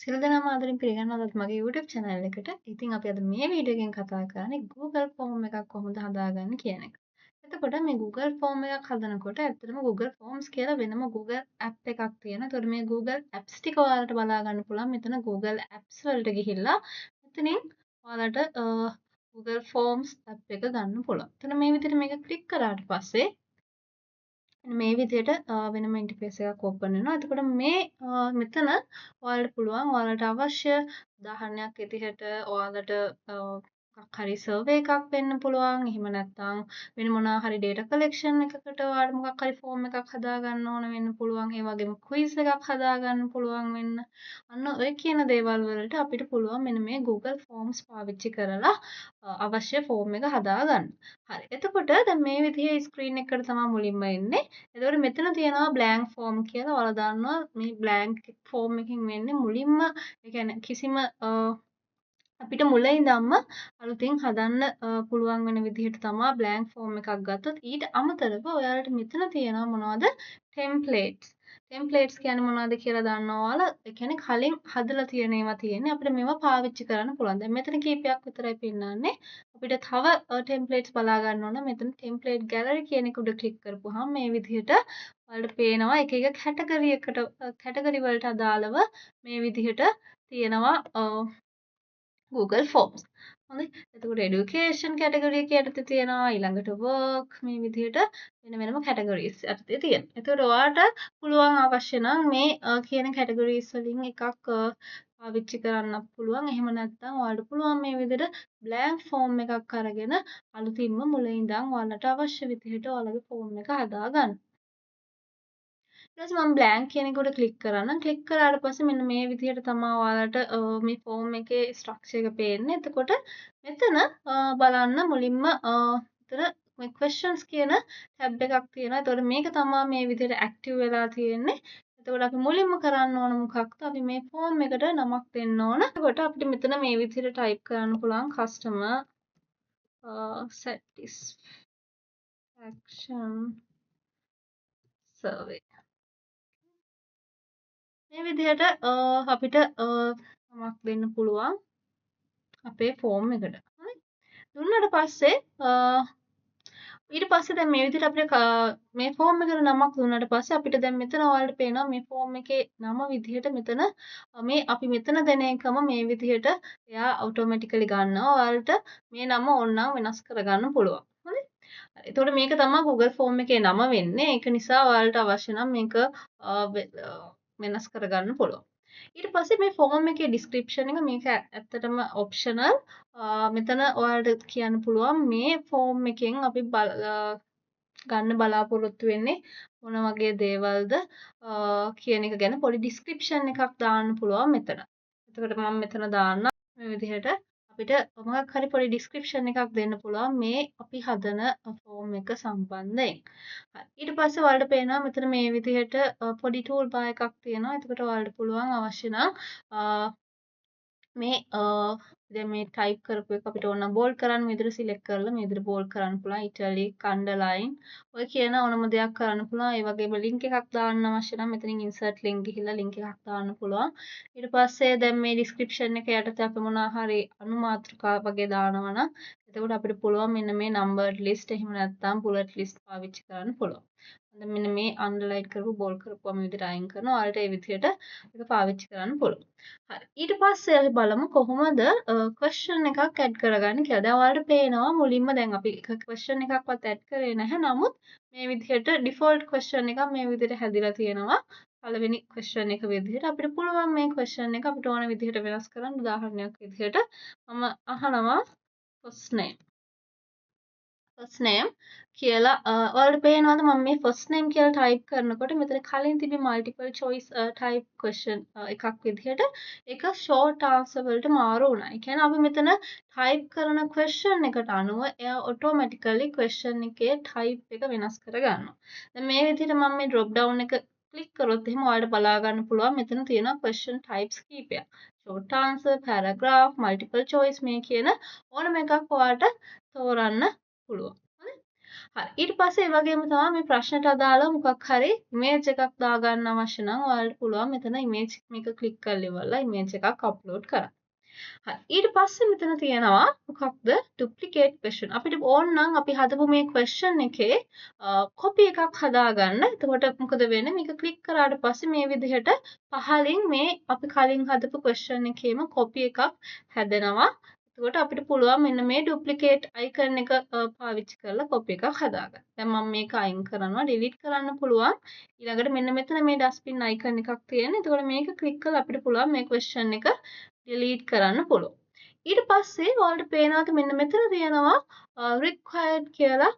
සියලු දෙනාම ආදරෙන් පිළිගන්නවත් මගේ YouTube channel එකට. ඉතින් අපි අද මේ වීඩියෝ එකෙන් කතා කරන්නේ Google Form එකක් කොහොමද හදාගන්නේ කියන එක. එතකොට මේ Google Form එකක් හදනකොට ඇත්තටම Google Forms කියලා වෙනම Google app එකක් තියෙනවා. ඒතකොට මේ Google apps ටික ඔයාලට බලා ගන්න පුළුවන්. මෙතන Google apps වලට ගිහිල්ලා මෙතනින් ඔයාලට Google Forms app එක ගන්න පුළුවන්. එතන මේ විදිහට මේක ක්ලික් කරාට පස්සේ මේ විදිහට වෙනම ඉන්ටර්ෆේස් එකක් ඕපන් වෙනවා. එතකොට මේ මෙතන ඔයාලට පුළුවන් ඔයාලට අවශ්‍ය උදාහරණයක් විදිහට ඔයාලට මොකක් හරි සර්වේ එකක් වෙන්න පුළුවන්. එහෙම නැත්නම් වෙන මොනවා හරි data collection එකකට ඔයාලට මොකක් හරි ෆෝම් එකක් හදා ගන්න ඕන වෙන්න පුළුවන්. ඒ වගේම quiz එකක් හදා ගන්න පුළුවන් වෙන්න. අන්න ඔය කියන දේවල් වලට අපිට පුළුවන් මෙන්න මේ Google Forms පාවිච්චි කරලා අවශ්‍ය ෆෝම් එක හදා ගන්න. හරි. එතකොට දැන් මේ විදිහේ ස්ක්‍රීන් එකකට තමයි මුලින්ම එන්නේ. එතකොට මෙතන තියෙනවා blank form කියලා. ඔයාලා දන්නවා මේ blank form එකකින් වෙන්නේ මුලින්ම ඒ කියන්නේ කිසිම අපිට මුල ඉඳන්ම අලුතින් හදන්න පුළුවන් වෙන විදිහට තමයි blank form එකක් ගත්තොත් ඊට අමතරව ඔයාලට මෙතන තියෙනවා මොනවද templates. templates කියන්නේ මොනවද කියලා දන්නවා ඔයාලා. ඒ කියන්නේ කලින් හදලා තියෙන ඒවා තියෙන්නේ අපිට මේවා පාවිච්චි කරන්න පුළුවන්. දැන් මෙතන කීපයක් විතරයි පෙන්නන්නේ. අපිට තව templates බලා ගන්න ඕන. මෙතන template gallery කියන එක උඩ ක්ලික් කරපුවාම මේ විදිහට ඔයාලට පේනවා එක එක කැටගරි වලට අදාළව මේ විදිහට තියෙනවා Google Forms. හොඳයි. එතකොට education category එක යටතේ තියෙනවා ඊළඟට work මේ විදිහට වෙන වෙනම categories යටතේ තියෙනවා. එතකොට ඔයාලට පුළුවන් අවශ්‍ය නම් මේ කියන categories වලින් එකක් පාවිච්චි කරන්නත් පුළුවන්. එහෙම නැත්නම් ඔයාලට පුළුවන් මේ විදිහට blank form එකක් අරගෙන අලුතින්ම මුල ඉඳන් ඔයාලට අවශ්‍ය විදිහට ඔයාලගේ form එක හදා ගන්න. ඊට පස්සේ මම blank කියන එක උඩ ක්ලික් කරනවා. ක්ලික් කරාට පස්සේ මෙන්න මේ විදිහට තමයි ඔයාලට මේ ෆෝම් එකේ ස්ට්‍රක්චර් එක පේන්නේ. එතකොට මෙතන බලන්න මුලින්ම මෙතන මේ questions කියන ටැබ් එකක් තියෙනවා. එතකොට මේක තමයි මේ විදිහට ඇක්ටිව් වෙලා තියෙන්නේ. එතකොට අපි මුලින්ම කරන්න ඕන මොකක්ද? අපි මේ ෆෝම් එකට නමක් දෙන්න ඕන. එතකොට අපිට මෙතන මේ විදිහට ටයිප් කරන්න පුළුවන් customer satisfaction survey. මේ විදිහට අපිට නමක් දෙන්න පුළුවන් අපේ ෆෝම් එකට. හරි. දුන්නාට පස්සේ ඊට පස්සේ දැන් මේ විදිහට අපිට මේ ෆෝම් එකට නමක් දුන්නාට පස්සේ අපිට දැන් මෙතන ඔයාලට පේනවා මේ ෆෝම් එකේ නම විදිහට මෙතන මේ අපි මෙතන දෙන එකම මේ විදිහට එයා ඔටෝමැටිකලි ගන්නවා. ඔයාලට මේ නම ඕනනම් වෙනස් කරගන්න පුළුවන්. හරි. එතකොට මේක තමයි Google ෆෝම් එකේ නම වෙන්නේ. ඒක නිසා ඔයාලට අවශ්‍ය නම් මේක වෙනස් කරගන්න පුළුවන්. ඊට පස්සේ මේ ෆෝම් එකේ ඩිස්ක්‍රිප්ෂන් එක මේක ඇත්තටම ඔප්ෂනල්. මෙතන ඔයාලට කියන්න පුළුවන් මේ ෆෝම් එකෙන් අපි ගන්න බලාපොරොත්තු වෙන්නේ මොන වගේ දේවල්ද කියන එක ගැන පොඩි ඩිස්ක්‍රිප්ෂන් එකක් දාන්න පුළුවන් මෙතන. එතකොට මම මෙතන දාන්න මේ විදිහට අපිට මොකක් හරි පොඩි ඩිස්ක්‍රිප්ෂන් එකක් දෙන්න පුළුවන් මේ අපි හදන ෆෝම් එක සම්බන්ධයෙන්. හරි. ඊට පස්සේ ඔයාලට පේනවා මෙතන මේ විදිහට පොඩි ටූල් බාර් එකක් තියෙනවා. එතකොට ඔයාලට පුළුවන් අවශ්‍ය නම් මේ දැන් මේ ටයිප් කරපු එක අපිට ඕන නම් බෝල්ඩ් කරන්න මේ විදිහට සිලෙක්ට් කරලා මේ විදිහට බෝල්ඩ් කරන්න පුළුවන්. ඉටැලික්, අන්ඩර්ලයින් ඔය කියන ඕනම දෙයක් කරන්න පුළුවන්. ඒ වගේම ලින්ක් එකක් දාන්න අවශ්‍ය නම් මෙතනින් ඉන්සර්ට් ලින්ක් ගිහිල්ලා ලින්ක් එකක් දාන්න පුළුවන්. ඊට පස්සේ දැන් මේ ඩිස්ක්‍රිප්ෂන් එක යටතේ අපි මොනවා හරි අනුමාත්‍රිකා වගේ දානවා නම් එතකොට අපිට පුළුවන් මෙන්න මේ නම්බර්ඩ් ලිස්ට් එහෙම නැත්නම් බුලට් ලිස්ට් පාවිච්චි කරන්න පුළුවන්. දැන් මෙන්න මේ අන්ඩර්ලයින් කරපු බෝල්ඩ් කරපුවා මේ විදිහට අයින් කරනවා. ඔයාලට ඒ විදිහට ඒක පාවිච්චි කරන්න පුළුවන්. හරි. ඊට පස්සේ අපි බලමු කොහොමද ක්වෙස්චන් එකක් ඇඩ් කරගන්නේ කියලා. දැන් ඔයාලට පේනවා මුලින්ම දැන් අපි ක්වෙස්චන් එකක්වත් ඇඩ් කරේ නැහැ. නමුත් මේ විදිහට ඩිෆෝල්ට් ක්වෙස්චන් එකක් මේ විදිහට හැදිලා තියෙනවා. පළවෙනි ක්වෙස්චන් එක විදිහට අපිට පුළුවන් මේ ක්වෙස්චන් එක අපිට ඕන විදිහට වෙනස් කරන්න. උදාහරණයක් විදිහට මම අහනවා first name කියලා ඔයාලට පේනවද මම මේ first name කියලා ටයිප් කරනකොට මෙතන කලින් තිබි multiple choice type question එකක් විදිහට ඒක short answer වලට මාරු වුණා. ඒ කියන්නේ අපි මෙතන ටයිප් කරන question එකට අනුව එයා automatically question එකේ type එක වෙනස් කරගන්නවා. දැන් මේ විදිහට මම මේ drop down එක ක්ලික් කරොත් එහෙම ඔයාලට බලා ගන්න පුළුවන් මෙතන තියෙනවා question types කීපයක්. short answer, paragraph, multiple choice මේ කියන ඕනම එකක් ඔයාලට තෝරන්න පුළුවන්. හරි. ඊට පස්සේ ඒ වගේම තමයි මේ ප්‍රශ්නට අදාළව මොකක් හරි ඉමේජ් එකක් දාගන්න අවශ්‍ය නම් ඔයාලට පුළුවන් මෙතන ඉමේජ් මේක ක්ලික් කරලා ඉවරලා ඉමේජ් එකක් අප්ලෝඩ් කරන්න. හරි. ඊට පස්සේ මෙතන තියෙනවා මොකක්ද ඩුප්ලිකේට් ක්වෙස්චන්. අපිට ඕන නම් අපි හදපු මේ ක්වෙස්චන් එකේ කොපි එකක් හදාගන්න. එතකොට මොකද වෙන්නේ? මේක ක්ලික් කරාට පස්සේ මේ විදිහට පහලින් මේ අපි කලින් හදපු ක්වෙස්චන් එකේම කොපි එකක් හැදෙනවා. එතකොට අපිට පුළුවන් මෙන්න මේ ඩුප්ලිකේට් අයිකන් එක පාවිච්චි කරලා කොපි එකක් හදාගන්න. දැන් මම මේක අයින් කරනවා ඩිලීට් කරන්න පුළුවන්. ඊළඟට මෙන්න මෙතන මේ ඩස්ට්බින් අයිකන් එකක් තියෙනවා. එතකොට මේක ක්ලික් කරලා අපිට පුළුවන් මේ ක්වෙස්චන් එක ඩිලීට් කරන්න පුළුවන්. ඊට පස්සේ ඔයාලට පේනවාද මෙන්න මෙතන තියෙනවා required කියලා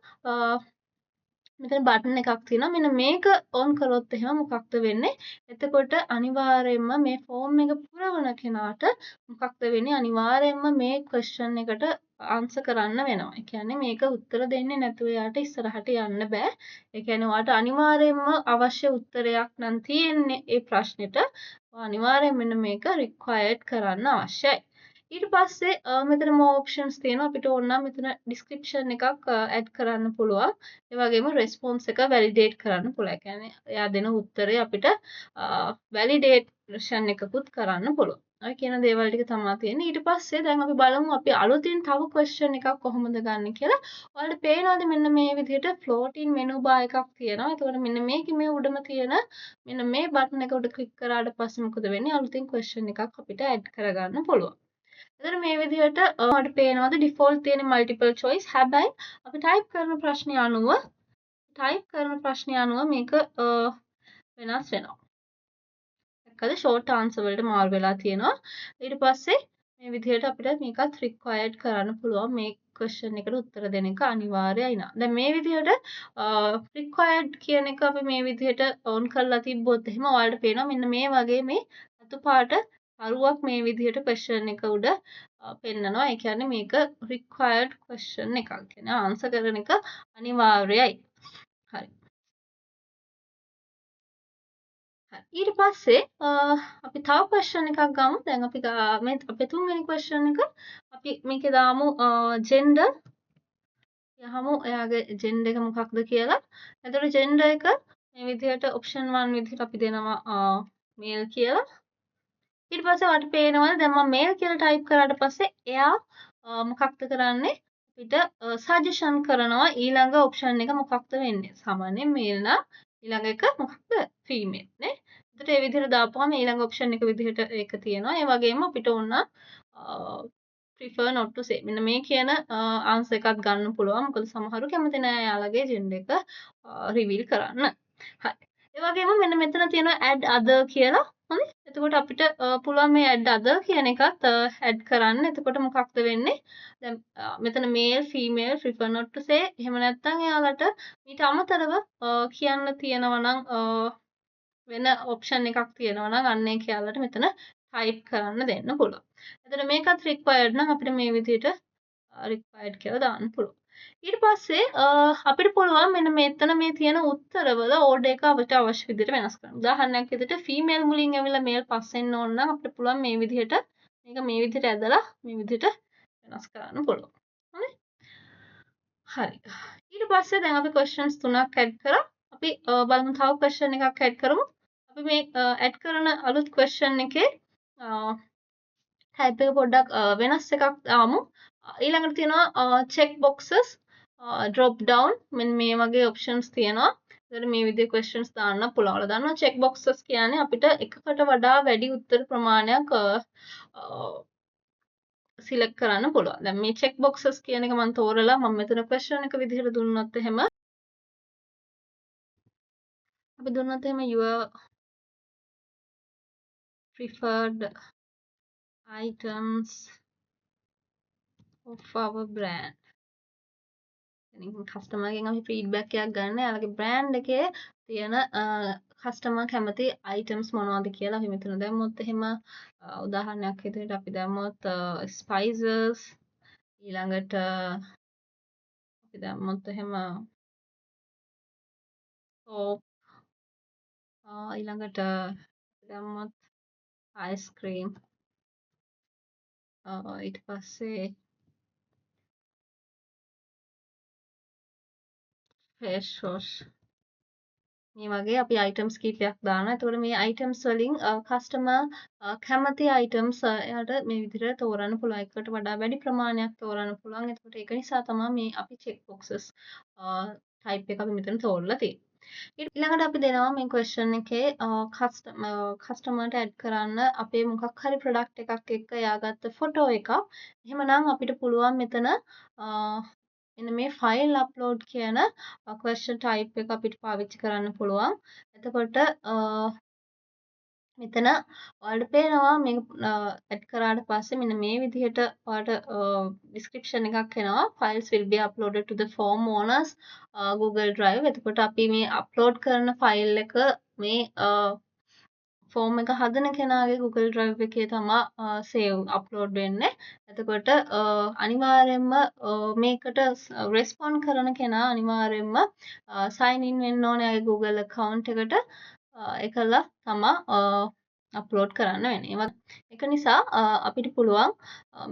මෙතන බටන් එකක් තියෙනවා. මෙන්න මේක ඔන් කරොත් එහෙම මොකක්ද වෙන්නේ? එතකොට අනිවාර්යයෙන්ම මේ ෆෝම් එක පුරවන කෙනාට මොකක්ද වෙන්නේ? අනිවාර්යයෙන්ම මේ ක්වෙස්චන් එකට ආන්සර් කරන්න වෙනවා. ඒ කියන්නේ මේක උත්තර දෙන්නේ නැතුව එයාට ඉස්සරහට යන්න බෑ. ඒ කියන්නේ ඔයාලට අනිවාර්යයෙන්ම අවශ්‍ය උත්තරයක් නම් තියෙන්නේ ඒ ප්‍රශ්නෙට. අනිවාර්යයෙන් මෙන්න මේක required කරන්න අවශ්‍යයි. ඊට පස්සේ මෙතන more options තියෙනවා. අපිට ඕන නම් මෙතන description එකක් add කරන්න පුළුවන්. ඒ වගේම response එක validate කරන්න පුළුවන්. ඒ කියන්නේ එයා දෙන උත්තරේ අපිට validation එකකුත් කරන්න පුළුවන්. ඔය කියන දේවල් ටික තමයි තියෙන්නේ. ඊට පස්සේ දැන් අපි බලමු අපි අලුතින් තව question එකක් කොහොමද ගන්න කියලා. ඔයාලට පේනවද මෙන්න මේ විදිහට floating menu bar එකක් තියෙනවා. එතකොට මෙන්න මේකේ මේ උඩම තියෙන මෙන්න මේ බටන් එක උඩ ක්ලික් කරාට පස්සේ මොකද වෙන්නේ? අලුතින් question එකක් අපිට add කරගන්න පුළුවන්. එතකොට මේ විදිහට ඔයාලට පේනවද ඩිෆෝල්ට් තියෙන මල්ටිපල් චොයිස්. හැබැයි අපි ටයිප් කරන ප්‍රශ්නය අනුව මේක වෙනස් වෙනවා. දැක්කද? ෂෝට් ආන්සර් වලට මාරු වෙලා තියෙනවා. ඊට පස්සේ මේ විදිහට අපිට මේකත් රික්වයර්ඩ් කරන්න පුළුවන්. මේ ක්වෙස්චන් එකට උත්තර දෙන එක අනිවාර්යයි නා. දැන් මේ විදිහට රික්වයර්ඩ් කියන එක අපි මේ විදිහට ඔන් කරලා තිබ්බොත් එහෙම ඔයාලට පේනවා මෙන්න මේ වගේ මේ අතු පාට අරුවක් මේ විදිහට ක්වෙස්චන් එක උඩ පෙන්නනවා. ඒ කියන්නේ මේක රික්වයර්ඩ් ක්වෙස්චන් එකක්. කියන්නේ ආන්සර් කරන එක අනිවාර්යයි. හරි. ඊට පස්සේ අපි තව ක්වෙස්චන් එකක් ගමු. දැන් අපි මේ අපේ තුන්වෙනි ක්වෙස්චන් එක අපි මේකේ දාමු ජෙන්ඩර්. යහමු එයාගේ ජෙන්ඩර් එක මොකක්ද කියලා. එතකොට ජෙන්ඩර් එක මේ විදිහට ඔප්ෂන් 1 විදිහට අපි දෙනවා මේල් කියලා. ඊට පස්සේ ඔයාලට පේනවද දැන් මම මේල් කියලා ටයිප් කරාට පස්සේ එයා මොකක්ද කරන්නේ අපිට සජෙෂන් කරනවා ඊළඟ ඔප්ෂන් එක මොකක්ද වෙන්නේ. සාමාන්‍යයෙන් මේල් නම් ඊළඟ එක මොකක්ද ෆීමේල් නේ. එතකොට මේ විදිහට දාපුවම ඊළඟ ඔප්ෂන් එක විදිහට ඒක තියෙනවා. ඒ වගේම අපිට ඕන prefer not to say මෙන්න මේ කියන ආන්සර් එකක් ගන්න පුළුවන්. මොකද සමහරු කැමති නෑ යාළගේ ජෙන්ඩර් එක රිවීල් කරන්න. හරි. ඒ වගේම මෙන්න මෙතන තියෙනවා add other කියලා. හරි. එතකොට අපිට පුළුවන් මේ add other කියන එකත් add කරන්න. එතකොට මොකක්ද වෙන්නේ? දැන් මෙතන male female prefer not to say එහෙම නැත්නම් එයාලට ඊට අමතරව කියන්න තියෙනවා නම් වෙන ඔප්ෂන් එකක් තියෙනවා නම් අන්න ඒක එයාලට මෙතන ටයිප් කරන්න දෙන්න පුළුවන්. එතකොට මේකත් රික්වයර්ඩ් නම් අපිට මේ විදිහට රික්වයර්ඩ් කියලා දාන්න පුළුවන්. ඊට පස්සේ අපිට පුළුවන් මෙන්න මෙතන මේ තියෙන උත්තරවල ඕඩර් එක අපිට අවශ්‍ය විදිහට වෙනස් කරන්න. උදාහරණයක් විදිහට ෆීමේල් මුලින් ඇවිල්ලා මේල් පස්සෙන් ඕන නම් අපිට පුළුවන් මේ විදිහට මේක මේ විදිහට ඇදලා මේ විදිහට වෙනස් කරන්න පුළුවන්. හරි? හරි. ඊට පස්සේ දැන් අපි questions 3ක් ඇඩ් කරා. අපි බලමු තව question එකක් ඇඩ් කරමු. අපි මේ ඇඩ් කරන අලුත් question එකේ type එක පොඩ්ඩක් වෙනස් එකක් දාමු. ඊළඟට තියෙනවා check boxes drop down මෙන්න මේ වගේ options තියෙනවා. ඒතර මේ විදිහේ questions දාන්න පුළුවන්. ඔයාලා දන්නවා check boxes කියන්නේ අපිට එකකට වඩා වැඩි උත්තර ප්‍රමාණයක් select කරන්න පුළුවන්. දැන් මේ check boxes කියන එක මම තෝරලා මම මෙතන question එක විදිහට දුන්නොත් එහෙම අපි දුන්නොත් එහෙම your preferred items of our brand. කස්ටමර්ගෙන් අපි ෆීඩ්බැක් එකක් ගන්න. එයාලගේ බ්‍රෑන්ඩ් එකේ තියෙන කස්ටමර් කැමති අයිටම්ස් මොනවද කියලා අපි මෙතන දැම්මොත් එහෙම උදාහරණයක් විදිහට අපි දැම්මොත් ස්පයිසස් ඊළඟට අපි දැම්මොත් එහෙම සෝප් ඊළඟට දැම්මොත් අයිස්ක්‍රීම් ඊට පස්සේ ෆේස් වොෂ් මේ වගේ අපි අයිටම්ස් කීපයක් දානවා. එතකොට මේ අයිටම්ස් වලින් කස්ටමර් කැමති අයිටම්ස් එයාට මේ විදිහට තෝරන්න පුළුවන්. එකකට වඩා වැඩි ප්‍රමාණයක් තෝරන්න පුළුවන්. එතකොට ඒක නිසා තමයි මේ අපි චෙක් බොක්සස් ටයිප් එක අපි මෙතන තෝරලා තියෙන්නේ. ඊළඟට අපි දෙනවා මේ ක්වෙස්චන් එකේ කස්ටමර්ට ඇඩ් කරන්න අපේ මොකක් හරි ප්‍රොඩක්ට් එකක් එක්ක එයාගත්ත ෆොටෝ එකක්. එහෙමනම් අපිට පුළුවන් මෙතන මෙන්න මේ ෆයිල් අප්ලෝඩ් කියන ක්වෙස්චන් ටයිප් එක අපිට පාවිච්චි කරන්න පුළුවන්. එතකොට මෙතන ඔයාලට පේනවා මේ ඇඩ් කරාට පස්සේ මෙන්න මේ විදිහට ඔයාලට ඩිස්ක්‍රිප්ෂන් එකක් එනවා files will be uploaded to the form owners Google Drive. එතකොට අපි මේ අප්ලෝඩ් කරන ෆයිල් එක මේ ෆෝම් එක හදන කෙනාගේ Google Drive එකේ තමයි save අප්ලෝඩ් වෙන්නේ. එතකොට අනිවාර්යයෙන්ම මේකට රෙස්පොන්ඩ් කරන කෙනා අනිවාර්යයෙන්ම sign in වෙන්න ඕනේ ආගේ Google account එකට. එකලා තමා අප්ලෝඩ් කරන්න වෙන්නේ. ඒක නිසා අපිට පුළුවන්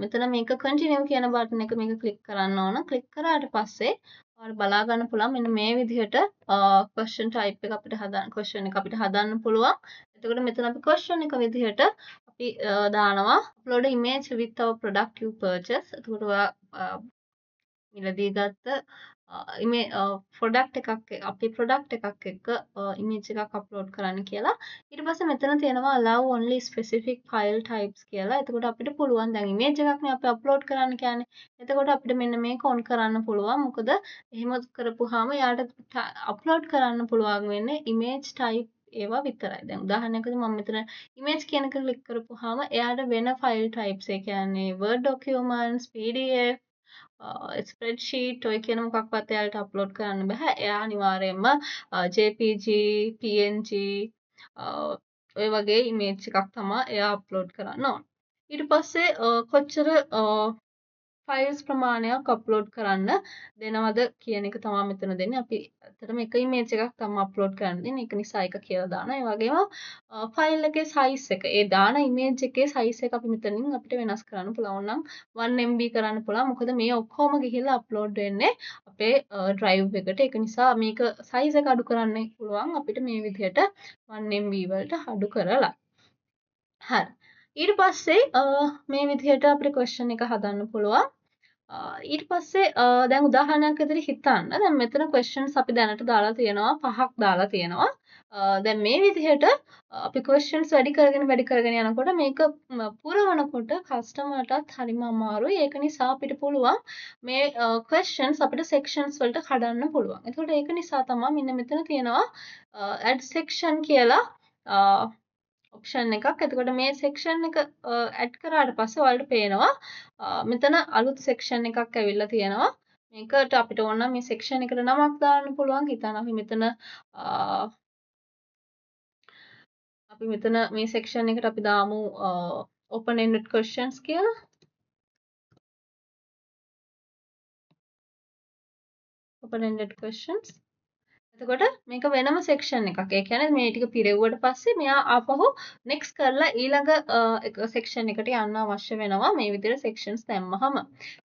මෙතන මේක continue කියන බටන් එක මේක ක්ලික් කරන්න ඕන. ක්ලික් කරාට පස්සේ ඔයාලට බලා ගන්න පුළුවන් මෙන්න මේ විදිහට question type එක අපිට question එක අපිට හදන්න පුළුවන්. එතකොට මෙතන අපි question එක විදිහට අපි දානවා upload image with our product you purchase. එතකොට ඔයා මිලදී ගත්ත ප්‍රොඩක්ට් එකක් අපේ ප්‍රොඩක්ට් එකක් එක්ක ඉමේජ් එකක් අප්ලෝඩ් කරන්න කියලා. ඊට පස්සේ මෙතන තියෙනවා allow only specific file types කියලා. එතකොට අපිට පුළුවන් දැන් ඉමේජ් එකක්නේ අපි අප්ලෝඩ් කරන්න කියන්නේ. එතකොට අපිට මෙන්න මේක on කරන්න පුළුවන්. මොකද එහෙම කරපුවාම යාට අප්ලෝඩ් කරන්න පුළුවන් වෙන්නේ image type ඒවා විතරයි. දැන් උදාහරණයකට මම මෙතන image කියන එක ක්ලික් කරපුවාම එයාට වෙන file types ඒ කියන්නේ word documents, PDF ස්ප්‍රෙඩ්ෂීට් ඔය කියන මොකක්වත් එයාලට අප්ලෝඩ් කරන්න බෑ. එයා අනිවාර්යයෙන්ම JPG, PNG ඔය වගේ ඉමේජ් එකක් තමයි එයා අප්ලෝඩ් කරන්න ඕන. ඊට පස්සේ කොච්චර ෆයිල්ස් ප්‍රමාණයක් අප්ලෝඩ් කරන්න දෙනවද කියන එක තමයි මෙතන දෙන්නේ. අපි ඇත්තටම එක ඉමේජ් එකක් තමයි අප්ලෝඩ් කරන්න දෙන්නේ. ඒක නිසා එක කියලා දානවා. ඒ වගේම ෆයිල් එකේ සයිස් එක, ඒ දාන ඉමේජ් එකේ සයිස් එක අපි මෙතනින් අපිට වෙනස් කරන්න පුළුවන් නම් 1 MB කරන්න පුළුවන්. මොකද මේ ඔක්කොම ගිහිල්ලා අප්ලෝඩ් වෙන්නේ අපේ drive එකට. ඒක නිසා මේක සයිස් එක අඩු කරන්න පුළුවන් අපිට මේ විදිහට 1 MB වලට අඩු කරලා. හරි. ඊට පස්සේ මේ විදිහට අපිට question එක හදන්න පුළුවන්. ඊට පස්සේ දැන් උදාහරණයක් විදිහට හිතන්න. දැන් මෙතන questions අපි දැනට දාලා තියෙනවා 5ක් දාලා තියෙනවා. දැන් මේ විදිහට අපි questions වැඩි කරගෙන යනකොට මේක පුරවනකොට කස්ටමර්ටත් හරිම අමාරුයි. ඒක නිසා අපිට පුළුවන් මේ questions අපිට sections වලට කඩන්න පුළුවන්. එතකොට ඒක නිසා තමයි මෙන්න මෙතන තියෙනවා add section කියලා ඔප්ෂන් එකක්. එතකොට මේ සෙක්ෂන් එක ඇඩ් කරාට පස්සේ ඔයාලට පේනවා මෙතන අලුත් සෙක්ෂන් එකක් ඇවිල්ලා තියෙනවා. මේකට අපිට ඕන නම් මේ සෙක්ෂන් එකට නමක් දාන්න පුළුවන්. හිතන්න අපි මෙතන මේ සෙක්ෂන් එකට අපි දාමු open ended questions කියලා. open ended questions. එතකොට මේක වෙනම සෙක්ෂන් එකක්. ඒ කියන්නේ මේ ටික පිරෙව්වට පස්සේ මෙයා ආපහු next කරලා ඊළඟ සෙක්ෂන් එකට යන්න අවශ්‍ය වෙනවා. මේ විදිහට sections දැම්මහම.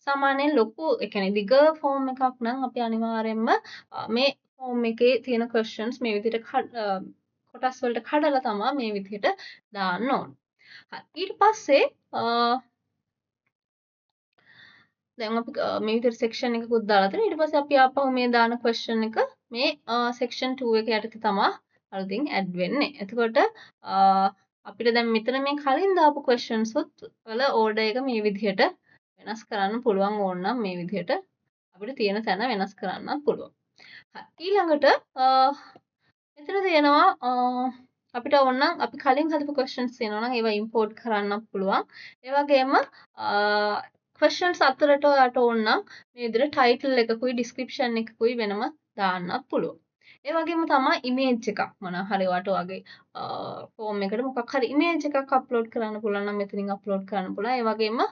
සාමාන්‍යයෙන් ලොකු ඒ කියන්නේ දිග ෆෝම් එකක් නම් අපි අනිවාර්යයෙන්ම මේ ෆෝම් එකේ තියෙන questions මේ විදිහට කොටස් වලට කඩලා තමයි මේ විදිහට දාන්න ඕන. ඊට පස්සේ දැන් අපි මේ විදිහට section එකකුත් දාලා තියෙනවා. ඊට පස්සේ අපි ආපහු මේ දාන question එක මේ section 2 එක යටතේ තමයි අලුතින් add වෙන්නේ. එතකොට අපිට දැන් මෙතන මේ කලින් දාපු questions වල order එක මේ විදිහට වෙනස් කරන්න පුළුවන් ඕන නම් මේ විදිහට අපිට තියෙන තැන වෙනස් කරන්න පුළුවන්. ඊළඟට මෙතන තියෙනවා අපිට ඕන නම් අපි කලින් හදපු questions තියෙනවා නම් ඒවා import කරන්න පුළුවන්. ඒ වගේම questions අතරට ඔයාට ඕන නම් මේ විදිහට title එකකුයි description එකකුයි වෙනම දාන්නත් පුළුවන්. ඒ වගේම තමයි image එකක් මොන හරි ඔයාට වගේ form එකට මොකක් හරි image එකක් upload කරන්න පුළුවන් නම් මෙතනින් upload කරන්න පුළුවන්. ඒ වගේම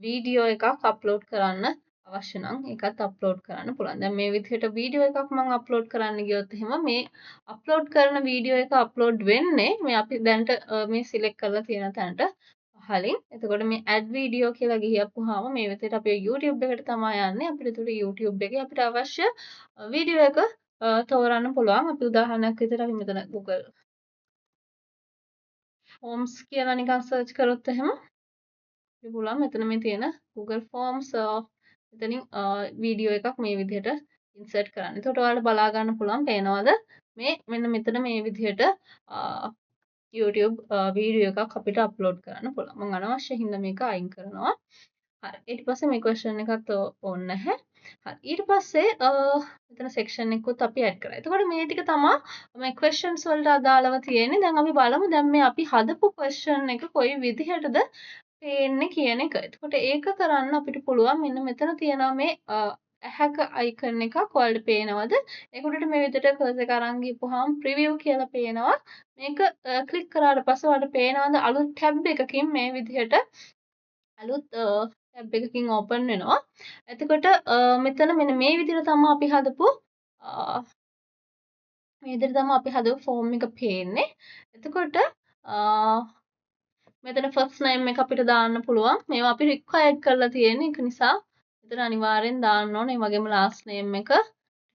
video එකක් upload කරන්න අවශ්‍ය නම් ඒකත් upload කරන්න පුළුවන්. දැන් මේ විදිහට video එකක් මම upload කරන්න ගියොත් එහෙම මේ upload කරන video එක upload වෙන්නේ මේ අපි දැනට මේ select කරලා තියෙන තැනට පහලින්. එතකොට මේ add video කියලා ගියපුවාම මේ විදිහට අපේ YouTube එකට තමයි යන්නේ. අපිට ඒතකොට YouTube එකේ අපිට අවශ්‍ය video එක තෝරන්න පුළුවන්. අපි උදාහරණයක් විදිහට අපි මෙතන Google Forms කියලා නිකන් සර්ච් කරොත් එහෙම අපි පුළුවන් මෙතන මේ තියෙන Google Forms මෙතනින් වීඩියෝ එකක් මේ විදිහට ඉන්සර්ට් කරන්න. එතකොට ඔයාලට බලා ගන්න පුළුවන් පේනවද මේ මෙන්න මෙතන මේ විදිහට YouTube වීඩියෝ එකක් අපිට අප්ලෝඩ් කරන්න පුළුවන්. මම අනවශ්‍ය හින්දා මේක අයින් කරනවා. හරි. ඊට පස්සේ මේ question එකත් ඕනේ නැහැ. හරි. ඊට පස්සේ මෙතන section එකකුත් අපි add කරා. එතකොට මේ ටික තමයි මේ questions වලට අදාළව තියෙන්නේ. දැන් අපි බලමු දැන් මේ අපි හදපු question එක කොයි විදිහටද පේන්නේ කියන එක. එතකොට ඒක කරන්න අපිට පුළුවන් මෙන්න මෙතන තියෙනවා මේ ඇහැක icon එකක් ඔයාලට පේනවද? ඒක උඩට මේ විදිහට cursor එක අරන් ගිහපුවාම preview කියලා පේනවා. මේක ක්ලික් කරාට පස්සේ ඔයාලට පේනවද අලුත් tab එකකින් මේ විදිහට අලුත් tab එකකින් open වෙනවා. එතකොට මෙතන මෙන්න මේ විදිහට තමයි අපි හදපු මේ විදිහට තමයි අපි හදපු form එක පේන්නේ. එතකොට මෙතන first name එක අපිට දාන්න පුළුවන්. මේවා අපි required කරලා තියෙන එක නිසා මෙතන අනිවාර්යෙන් දාන්න ඕනේ. ඒ වගේම last name එක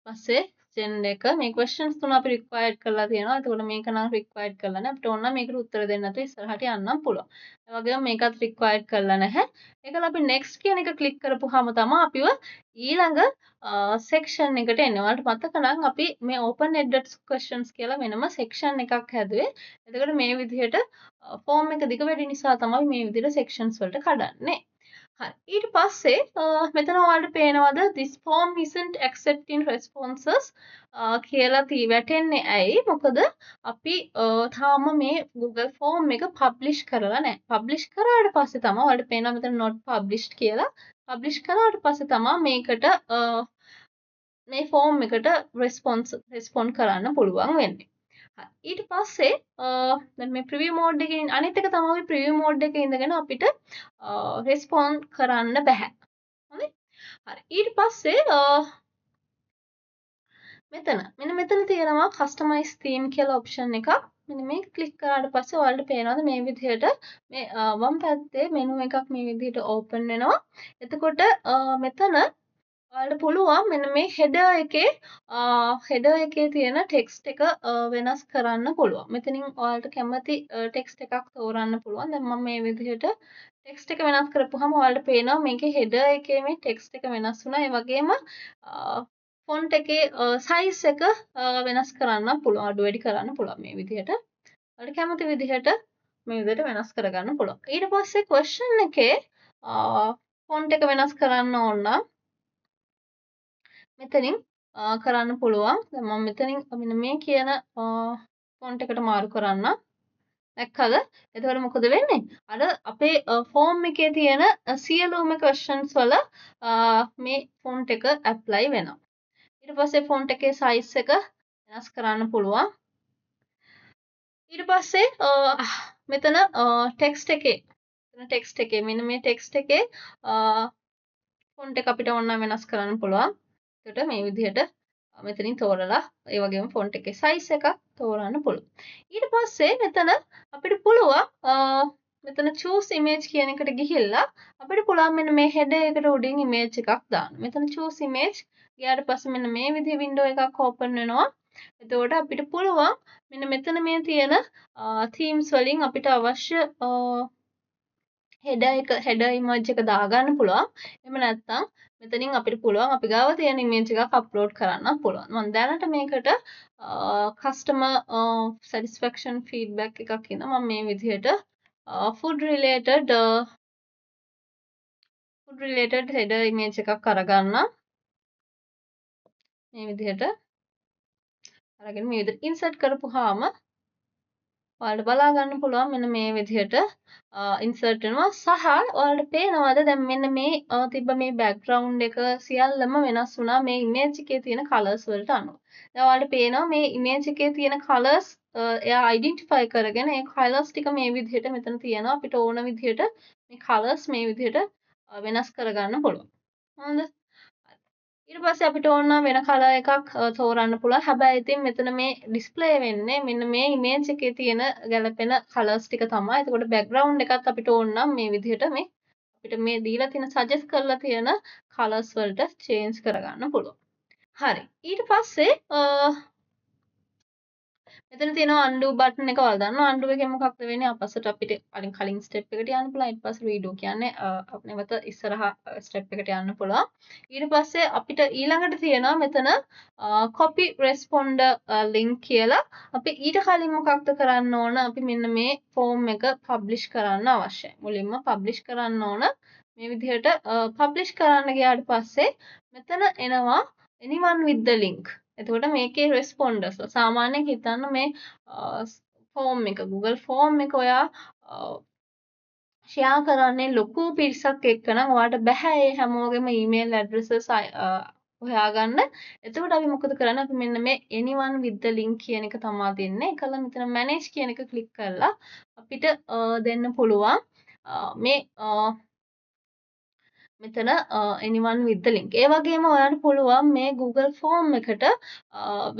පස්සේ gender එක මේ questions තුන අපි required කරලා තියෙනවා. එතකොට මේක නම් required කරලා නැහැ. අපිට ඕන නම් මේකට උත්තර දෙන්න නැතුව ඉස්සරහට යන්නම් පුළුවන්. ඒ වගේම මේකත් required කරලා නැහැ. ඒකල අපි next කියන එක click කරපුවාම තමයි අපිව ඊළඟ section එකට එන්නේ. ඔයාලට මතක නම් අපි මේ open-ended questions කියලා වෙනම section එකක් හැදුවේ. එතකොට මේ විදිහට form එක දිග වැඩි නිසා තමයි මේ විදිහට sections වලට කඩන්නේ. හරි. ඊට පස්සේ මෙතන ඔයාලට පේනවද this form isn't accepting responses කියලා වැටෙන්නේ ඇයි? මොකද අපි තාම මේ Google Form එක publish කරලා නැහැ. publish කරාට පස්සේ තමයි ඔයාලට පේනවා මෙතන not published කියලා. publish කරාට පස්සේ තමයි මේකට මේ form එකට respond කරන්න පුළුවන් වෙන්නේ. ඊට පස්සේ දැන් මේ preview mode එකේ අනිත් එක තමයි preview mode එකේ ඉඳගෙන අපිට respond කරන්න බෑ. හරි? හරි. ඊට පස්සේ මෙන්න මෙතන තියෙනවා customize theme කියලා option එකක්. මෙන්න මේක click කරාට පස්සේ ඔයාලට පේනවාද මේ විදිහට මේ වම් පැත්තේ menu එකක් මේ විදිහට open වෙනවා. එතකොට මෙතන ඔයාලට පුළුවන් මෙන්න මේ header එකේ තියෙන text එක වෙනස් කරන්න පුළුවන්. මෙතනින් ඔයාලට කැමති text එකක් තෝරන්න පුළුවන්. දැන් මම මේ විදිහට text එක වෙනස් කරපුවාම ඔයාලට පේනවා මේකේ header එකේ මේ text එක වෙනස් වුණා. ඒ වගේම font එකේ size එක වෙනස් කරන්න පුළුවන්. අඩු වැඩි කරන්න පුළුවන් මේ විදිහට. ඔයාලට කැමති විදිහට මේ විදිහට වෙනස් කරගන්න පුළුවන්. ඊට පස්සේ question එකේ font එක වෙනස් කරන්න ඕන නම් මෙතනින් කරන්න පුළුවන්. දැන් මම මෙතනින් මෙන්න මේ කියන ෆොන්ට් එකට මාරු කරන්න. දැක්කද? එතකොට මොකද වෙන්නේ? අර අපේ ෆෝම් එකේ තියෙන සියලුම questions වල මේ ෆොන්ට් එක ඇප්ලයි වෙනවා. ඊට පස්සේ ෆොන්ට් එකේ size එක වෙනස් කරන්න පුළුවන්. ඊට පස්සේ මෙතන text එකේ මෙන්න මේ text එකේ ෆොන්ට් එක අපිට ඕන නම් වෙනස් කරන්න පුළුවන්. එතකොට මේ විදිහට මෙතනින් තෝරලා ඒ වගේම ෆොන්ට් එකේ size එකක් තෝරන්න පුළුවන්. ඊට පස්සේ මෙතන අපිට පුළුවන් මෙතන choose image කියන එකට ගිහිල්ලා අපිට පුළුවන් මෙන්න මේ header එකට උඩින් image එකක් දාන්න. මෙතන choose image ගියාට පස්සේ මෙන්න මේ විදිහේ window එකක් open වෙනවා. එතකොට අපිට පුළුවන් මෙන්න මෙතන මේ තියෙන themes වලින් අපිට අවශ්‍ය header image එක දාගන්න පුළුවන්. එහෙම නැත්නම් මෙතනින් අපිට පුළුවන් අපි ගාව තියෙන image එකක් අප්ලෝඩ් කරන්න පුළුවන්. මම දැනට මේකට customer satisfaction feedback එකක් ඉඳලා මම මේ විදිහට food related header image එකක් අරගන්න. මේ විදිහට අරගෙන මේ විදිහට insert කරපුවාම ඔයාලට බලා ගන්න පුළුවන් මෙන්න මේ විදිහට insert වෙනවා සහ ඔයාලට පේනවාද දැන් මෙන්න මේ තිබ්බ මේ background එක සියල්ලම වෙනස් වුණා මේ image එකේ තියෙන colors වලට අනුව. දැන් ඔයාලට පේනවා මේ image එකේ තියෙන colors එයා identify කරගෙන ඒ colors ටික මේ විදිහට මෙතන තියෙනවා අපිට ඕන විදිහට මේ colors මේ විදිහට වෙනස් කරගන්න පුළුවන්. හරිද? ඊට පස්සේ අපිට ඕන නම් වෙන කලර් එකක් තෝරන්න පුළුවන්. හැබැයි ඉතින් මෙතන මේ ඩිස්ප්ලේ වෙන්නේ මෙන්න මේ ඉමේජ් එකේ තියෙන ගැලපෙන කලර්ස් ටික තමයි. එතකොට බෑග්ග්‍රවුන්ඩ් එකත් අපිට ඕන නම් මේ විදිහට මේ අපිට මේ දීලා තියෙන සජෙස්ට් කරලා තියෙන කලර්ස් වලට චේන්ජ් කරගන්න පුළුවන්. හරි. ඊට පස්සේ මෙතන තියෙනවා undo button එක ඔයාලා දන්නවා undo එකෙන් මොකක්ද වෙන්නේ අපස්සට අපිට කලින් step එකට යන්න පුළුවන් ඊට පස්සේ redo කියන්නේ නැවත ඉස්සරහා step එකට යන්න පුළුවන් ඊට පස්සේ අපිට ඊළඟට තියෙනවා මෙතන copy responder link කියලා අපි ඊට කලින් මොකක්ද කරන්න ඕන අපි මෙන්න මේ form එක publish කරන්න අවශ්‍යයි මුලින්ම publish කරන්න ඕන මේ විදිහට publish කරන්න ගියාට පස්සේ මෙතන එනවා anyone with the link එතකොට මේකේ responders සාමාන්‍යයෙන් හිතන්න මේ ෆෝම් එක Google ෆෝම් එක ඔයා ෂෙයා කරන්නේ ලොකු පිරිසක් එක්ක නම් ඔයාට බෑ ඒ හැමෝගෙම email addresses හොයාගන්න. එතකොට අපි මොකද කරන්නේ? අපි මෙන්න මේ anyone with the link කියන එක තමයි දෙන්නේ. ඒකල මෙතන manage කියන එක ක්ලික් කරලා අපිට දෙන්න පුළුවන් මේ මෙතන anyone with the link. ඒ වගේම ඔයාලට පුළුවන් මේ Google form එකට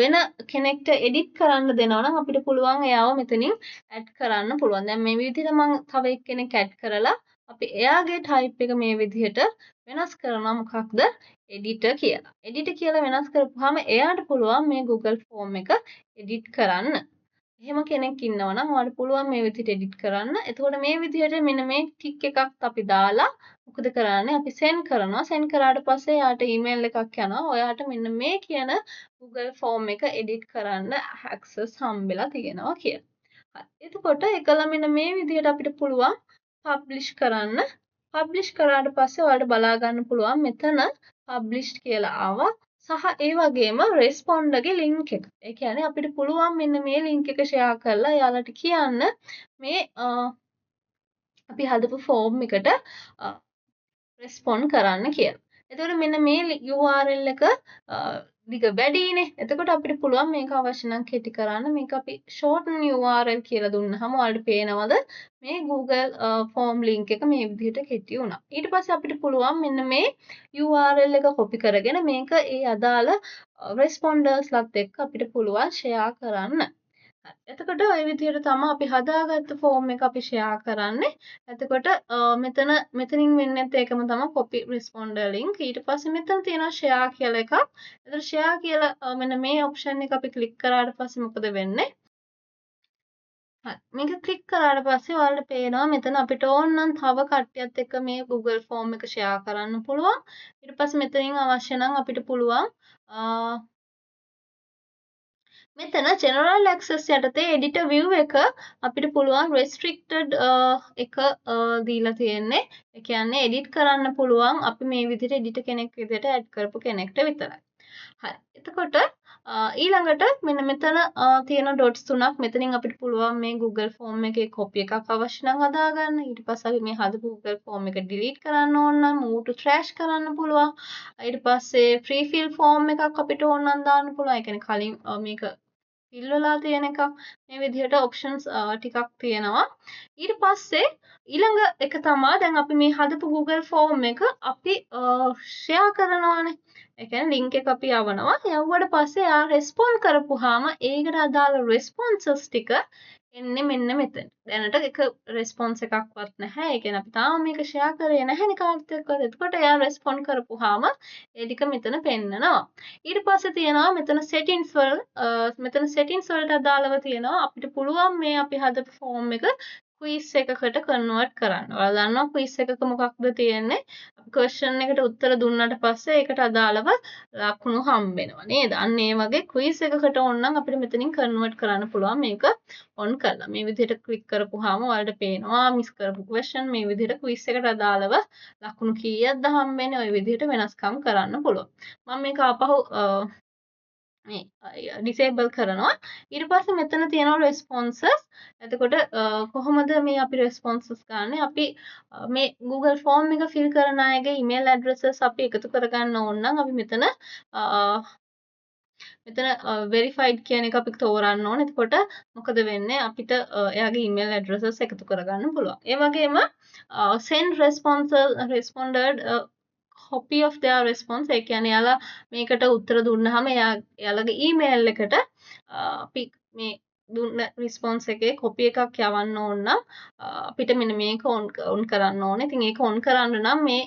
වෙන කෙනෙක්ට edit කරන්න දෙනවා නම් අපිට පුළුවන් එයාව මෙතනින් add කරන්න පුළුවන්. දැන් මේ විදිහට මම තව එක්කෙනෙක් add කරලා අපි එයාගේ type එක මේ විදිහට වෙනස් කරනවා මොකක්ද editor කියලා. editor කියලා වෙනස් කරපුවාම එයාට පුළුවන් මේ Google form එක edit කරන්න. එහෙම කෙනෙක් ඉන්නවා නම් ඔයාලට පුළුවන් මේ විදිහට edit කරන්න. එතකොට මේ විදිහට මෙන්න මේ ටික් එකක් අපි දාලා මොකද කරන්නේ? අපි send කරනවා. send කරාට පස්සේ යාට email එකක් යනවා. ඔයාට මෙන්න මේ කියන Google form එක edit කරන්න access හම්බෙලා තියෙනවා කියලා. හරි. එතකොට එකලා මෙන්න මේ විදිහට අපිට පුළුවන් publish කරන්න. publish කරාට පස්සේ ඔයාලට බලා ගන්න පුළුවන් මෙතන published කියලා ආවා. සහ ඒ වගේම responder link එක. ඒ කියන්නේ අපිට පුළුවන් මෙන්න මේ link එක share කරලා යාළුවට කියන්න මේ අපි හදපු form එකට respond කරන්න කියලා. එතකොට මෙන්න මේ URL එක දිග වැඩිනේ. එතකොට අපිට පුළුවන් මේක අවශ්‍ය නම් කෙටි කරන්න. මේක අපි shorten URL කියලා දුන්නාම ඔයාලට පේනවද මේ Google form link එක මේ විදිහට කෙටි වුණා. ඊට පස්සේ අපිට පුළුවන් මෙන්න මේ URL එක copy කරගෙන මේක ඒ අදාළ responders-ලත් එක්ක අපිට පුළුවන් share කරන්න. එතකොට ওই විදිහට තමයි අපි හදාගත්ත ෆෝම් එක අපි ෂෙයා කරන්නේ. එතකොට මෙතනින් වෙන්නේත් ඒකම තමයි copy responder link. ඊට පස්සේ මෙතන තියෙනවා share කියලා එකක්. එතකොට share කියලා මෙන්න මේ option එක අපි ක්ලික් කරාට පස්සේ මොකද වෙන්නේ? හරි. මේක ක්ලික් කරාට පස්සේ ඔයාලට පේනවා මෙතන අපිට ඕන නම් තව කට්ටියත් එක්ක මේ Google form එක share කරන්න පුළුවන්. ඊට පස්සේ මෙතනින් අවශ්‍ය නම් අපිට පුළුවන් මෙතන general access යටතේ editor view එක අපිට පුළුවන් restricted එක දීලා තියෙන්නේ. ඒ කියන්නේ edit කරන්න පුළුවන් අපි මේ විදිහට editor කෙනෙක් විදිහට add කරපු කෙනෙක්ට විතරයි. හරි. එතකොට ඊළඟට මෙන්න මෙතන තියෙන dots තුනක් මෙතනින් අපිට පුළුවන් මේ Google form එකේ copy එකක් අවශ්‍ය නම් හදාගන්න. ඊට පස්සේ අපි මේ හදපු Google form එක delete කරන්න ඕන නම් move to trash කරන්න පුළුවන්. ඊට පස්සේ free fill form එකක් අපිට ඕන නම් දාන්න පුළුවන්. ඒ කියන්නේ කලින් මේක fill වෙලා තියෙන එකක්. මේ විදිහට options ටිකක් තියෙනවා. ඊට පස්සේ ඊළඟ එක තමයි දැන් අපි මේ හදපු Google form එක අපි share කරනවානේ. ඒ කියන්නේ link එක අපි යවනවා. යවුවට පස්සේ ආ respond කරපුවාම ඒකට අදාළ responses ටික එන්නේ මෙන්න මෙතන. දැනට එක response එකක්වත් නැහැ. ඒ කියන්නේ අපි තාම මේක share කරේ නැහැනේ කාටවත් එක්කවත්. එතකොට එයා respond කරපුවාම ඒ ටික මෙතන පෙන්නනවා. ඊට පස්සේ තියෙනවා මෙතන settings වලට අදාළව තියෙනවා අපිට පුළුවන් මේ අපි හදපු form එක quiz එකකට convert කරන්න. ඔයාලා දන්නවා quiz එකක මොකක්ද තියෙන්නේ? question එකට උත්තර දුන්නාට පස්සේ ඒකට අදාළව ලකුණු හම්බ වෙනවා නේද? අන්න ඒ වගේ quiz එකකට ඕන නම් අපිට මෙතනින් convert කරන්න පුළුවන් මේක on කරලා. මේ විදිහට click කරපුවාම ඔයාලට පේනවා miss කරපු question මේ විදිහට quiz එකට අදාළව ලකුණු කීයක්ද හම්බ වෙන්නේ? ওই විදිහට වෙනස්කම් කරන්න පුළුවන්. මම මේක ආපහු මේ disable කරනවා. ඊට පස්සේ මෙතන තියෙනවා responses. එතකොට කොහොමද මේ අපි responses ගන්න? අපි මේ Google form එක fill කරන අයගේ email addresses අපි එකතු කරගන්න ඕන නම් අපි මෙතන verified කියන එක අපි තෝරන්න ඕනේ. එතකොට මොකද වෙන්නේ? අපිට එයාගේ email addresses එකතු කරගන්න පුළුවන්. ඒ වගේම send responded copy of their response ඒ කියන්නේ යාලා මේකට උත්තර දුන්නාම එයාලගේ email එකට අපි මේ දුන්න රිස්පොන්ස් එකේ කොපි එකක් යවන්න ඕන නම් අපිට මෙන්න මේක ඔන් කරන්න ඕනේ. ඉතින් ඒක ඔන් කරන්න නම් මේ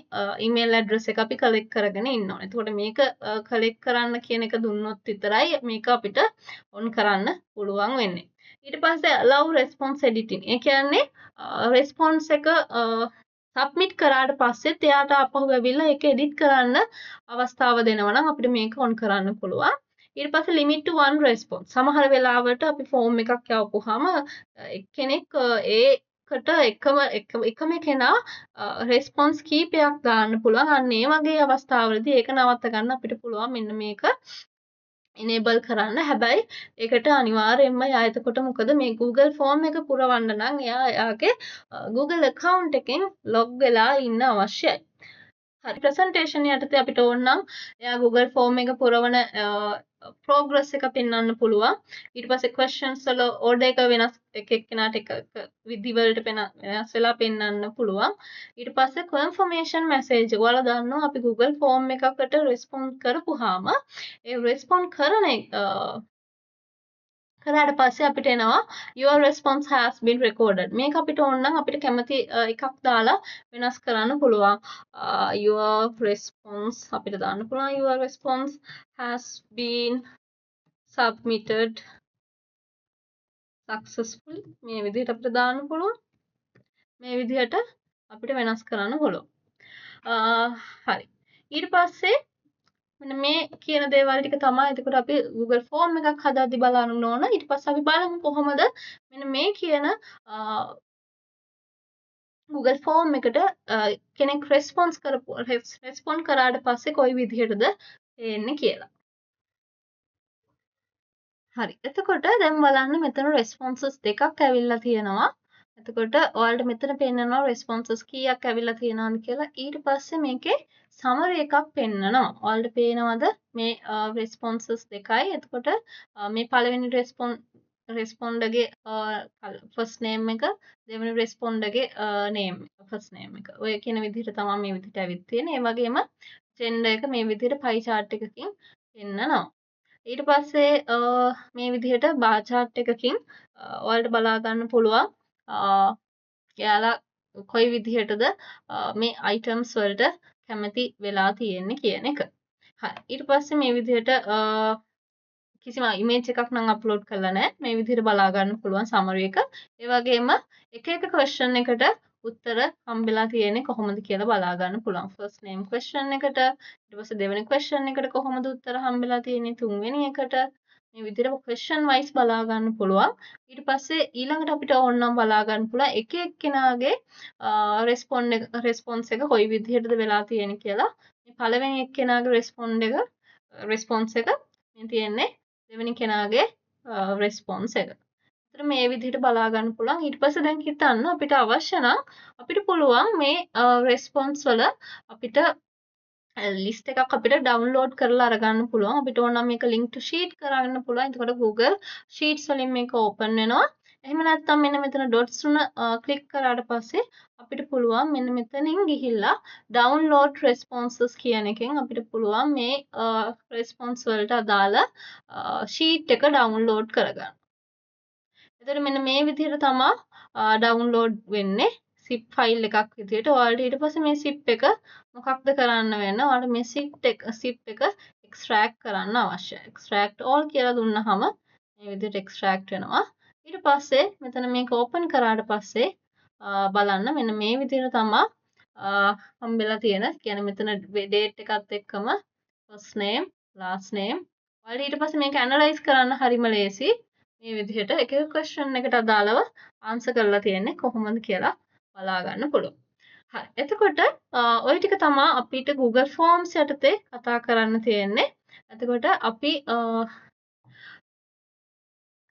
ඊමේල් ඇඩ්‍රස් එක අපි කලෙක්ට් කරගෙන ඉන්න ඕනේ. එතකොට මේක කලෙක්ට් කරන්න කියන එක දුන්නොත් විතරයි මේක අපිට ඔන් කරන්න පුළුවන් වෙන්නේ. ඊට පස්සේ allow response editing. ඒ කියන්නේ response එක සබ්මිට් කරාට පස්සෙත් එයාට අපහු ඇවිල්ලා ඒක එඩිට් කරන්න අවස්ථාව දෙනවා නම් අපිට මේක ඔන් කරන්න පුළුවන්. ඊට පස්සේ limit to one response. සමහර වෙලාවට අපි ෆෝම් එකක් යවපුවාම එක්කෙනෙක් ඒකට එකම කෙනා රෙස්පොන්ස් කීපයක් දාන්න පුළුවන්. අන්න ඒ වගේ අවස්ථාවලදී ඒක නවත්ත ගන්න අපිට පුළුවන් මෙන්න මේක enable කරන්න. හැබැයි ඒකට අනිවාර්යයෙන්ම යා එතකොට මොකද මේ Google ෆෝම් එක පුරවන්න නම් එයාගේ Google account එකෙන් log වෙලා ඉන්න අවශ්‍යයි. හරි ප්‍රසන්ටේෂන් යටතේ අපිට ඕන නම් එයා Google ෆෝම් එක පුරවන progress එක පෙන්වන්න පුළුවන්. ඊට පස්සේ questions වල order එක වෙනස් එක එක්කෙනාට එක විදිවලට වෙනස් වෙලා පෙන්වන්න පුළුවන්. ඊට පස්සේ confirmation message ඔයාලා දන්නවා අපි Google ෆෝම් එකකට respond කරපුවාම ඒ respond කරාට පස්සේ අපිට එනවා your response has been recorded. මේක අපිට ඕන නම් අපිට කැමති එකක් දාලා වෙනස් කරන්න පුළුවන්. Your response අපිට දාන්න පුළුවන් your response has been submitted successfully. මේ විදිහට අපිට දාන්න පුළුවන්. මේ විදිහට අපිට වෙනස් කරන්න පුළුවන්. හරි. ඊට පස්සේ මෙන්න මේ කියන දේවල් ටික තමයි එතකොට අපි Google ෆෝම් එකක් හදද්දි බලන්න ඕන. ඊට පස්සේ අපි බලමු කොහොමද මෙන්න මේ කියන Google ෆෝම් එකට කෙනෙක් රෙස්පොන්ඩ් කරාට පස්සේ කොයි විදිහටද එන්නේ කියලා. හරි. එතකොට දැන් බලන්න මෙතන රෙස්පොන්සස් දෙකක් ඇවිල්ලා තියෙනවා. එතකොට ඔයාලට මෙතන පෙන්නනවා රෙස්පොන්සස් කීයක් ඇවිල්ලා තියෙනවද කියලා. ඊට පස්සේ මේකේ සමරි එකක් පෙන්නනවා. ඔයාලට පේනවද මේ රෙස්පොන්සස් දෙකයි. එතකොට මේ පළවෙනි රෙස්පොන්ඩර්ගේ ෆස්ට් නේම් එක දෙවෙනි රෙස්පොන්ඩර්ගේ නේම් ෆස්ට් නේම් එක. ඔය කියන විදිහට තමයි මේ විදිහට ඇවිත් තියෙන්නේ. ඒ වගේම ජෙන්ඩර් එක මේ විදිහට පයි chart එකකින් පෙන්නනවා. ඊට පස්සේ මේ විදිහට බාර් chart එකකින් ඔයාලට බලා ගන්න පුළුවන් එයාලා කොයි විදිහටද මේ items වලට කැමති වෙලා තියෙන්නේ කියන එක. හරි. ඊට පස්සේ මේ විදිහට කිසිම image එකක් නම් upload කරලා නැහැ. මේ විදිහට බලා ගන්න පුළුවන් summary එක. ඒ වගේම එක එක question එකට උත්තර හම්බෙලා තියෙන්නේ කොහොමද කියලා බලා ගන්න පුළුවන්. first name question එකට ඊට පස්සේ දෙවෙනි question එකට කොහොමද උත්තර හම්බෙලා තියෙන්නේ තුන්වෙනි එකට මේ විදිහට question wise බලා ගන්න පුළුවන්. ඊට පස්සේ ඊළඟට අපිට ඕන නම් බලා ගන්න පුළුවන් එක එක්කෙනාගේ response එක කොයි විදිහටද වෙලා තියෙන්නේ කියලා. මේ පළවෙනි එක්කෙනාගේ response එක මේ තියෙන්නේ දෙවෙනි කෙනාගේ response එක. ඒතර මේ විදිහට බලා ගන්න පුළුවන්. ඊට පස්සේ දැන් හිතන්න අපිට අවශ්‍ය නම් අපිට පුළුවන් මේ response වල අපිට ලිස්ට් එකක් අපිට ඩවුන්ලෝඩ් කරලා අරගන්න පුළුවන්. අපිට ඕන නම් මේක link to sheet කරගන්න පුළුවන්. එතකොට Google Sheets වලින් මේක open වෙනවා. එහෙම නැත්නම් මෙන්න මෙතන dots තුන ක්ලික් කරාට පස්සේ අපිට පුළුවන් මෙන්න මෙතනින් ගිහිල්ලා download responses කියන එකෙන් අපිට පුළුවන් මේ response වලට අදාළ sheet එක download කරගන්න. එතකොට මෙන්න මේ විදිහට තමයි download වෙන්නේ. zip file එකක් විදිහට. ඔයාලට ඊට පස්සේ මේ zip එක මොකක්ද කරන්න වෙන්නේ? ඔයාලට මේ zip එක extract කරන්න අවශ්‍යයි. extract all කියලා දුන්නාම මේ විදිහට extract වෙනවා. ඊට පස්සේ මෙතන මේක open කරාට පස්සේ බලන්න මෙන්න මේ විදිහට තමයි හම්බෙලා තියෙන. කියන්නේ මෙතන date එකත් එක්කම first name, last name. ඔයාලට ඊට පස්සේ මේක analyze කරන්න හරිම ලේසි. මේ විදිහට එක එක question එකට අදාළව answer කරලා තියෙන්නේ කොහොමද කියලා බලා ගන්න පුළුවන්. හරි. එතකොට ওই ටික තමයි අපිට Google Forms යටතේ කතා කරන්න තියෙන්නේ. එතකොට අපි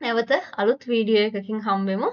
නැවත අලුත් වීඩියෝ එකකින් හම්බෙමු.